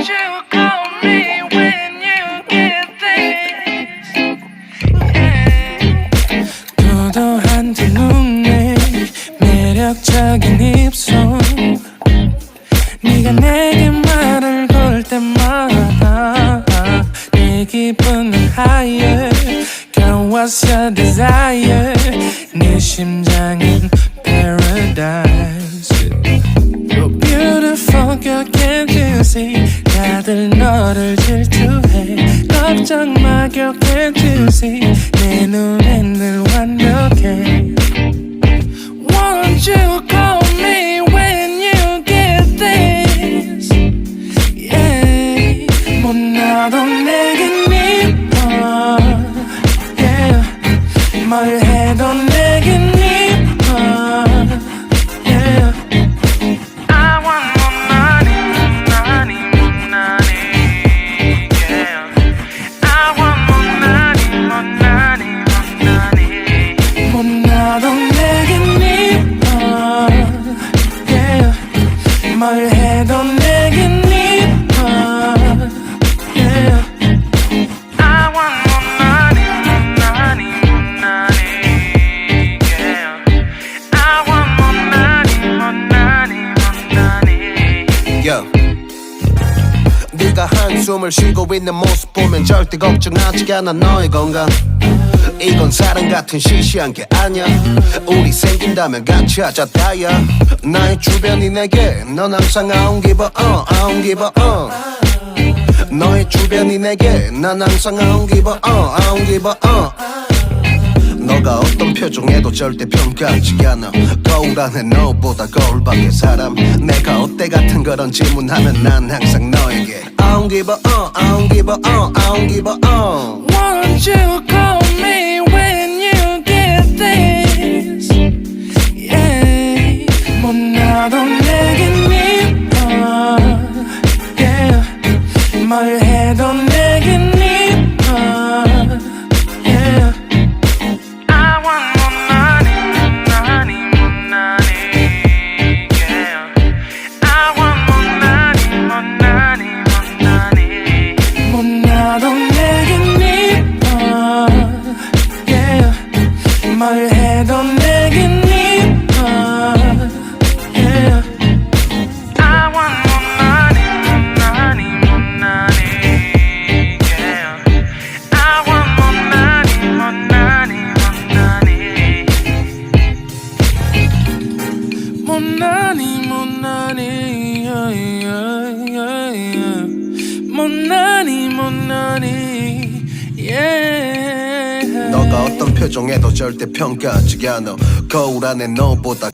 Won't you call me when you get this? Yeah. 도도한 두 눈에 매력적인 입술 네가 내게 말을 걸 때마다 내 기분은 higher Girl what's your desire 네 심장은 paradise You're beautiful girl can't you see 다들 너를 질투해 걱정 마 girl can't you see 내 눈엔 늘 완벽해 Won't you call me when you get this Yeah 못 나도 내겐 이뻐 Yeah 뭘 해도 내겐 이뻐 Yeah I want more money, money, more money Yeah I want more money, more money, more money 못 나도 내겐 이뻐 Yeah 뭘 해도 내겐 이뻐 Yeah I want more money, more money, more money Yeah I want more money, more money, more money Yo. 네가 한숨을 쉬고 있는 모습 보면 절대 걱정하지 않아 너의 건강 이건 사랑 같은 시시한 게 아니야 우리 생긴다면 같이 하자 다야 나의 주변이 내게 넌 항상 I don't give a I don't give a 너의 주변이 내게 난 항상 I don't give a I don't give a 너가 어떤 표정에도 절대 평가하지 않아 거울 안에 너보다 거울 밖의 사람 내가 어때 같은 그런 질문하면 난 항상 너에게 I don't give a I don't give a I don't give a Won't you call me when you get this Yeah 못 나도 내겐 이뻐 Yeah 뭘 해도 내겐 이뻐 Yeah I want more money, money, more money Yeah I want more money, more money, more money 못 나도 내겐 이뻐 Yeah 뭘 해도 내겐 이뻐 Yeah I want more money, more money, more money Yeah I want more money, more money, more money More money, more money yeah, yeah, yeah, yeah. More money, more money Yeah 너가 어떤 표정에도 절대 평가하지 않아 거울 안에 너보다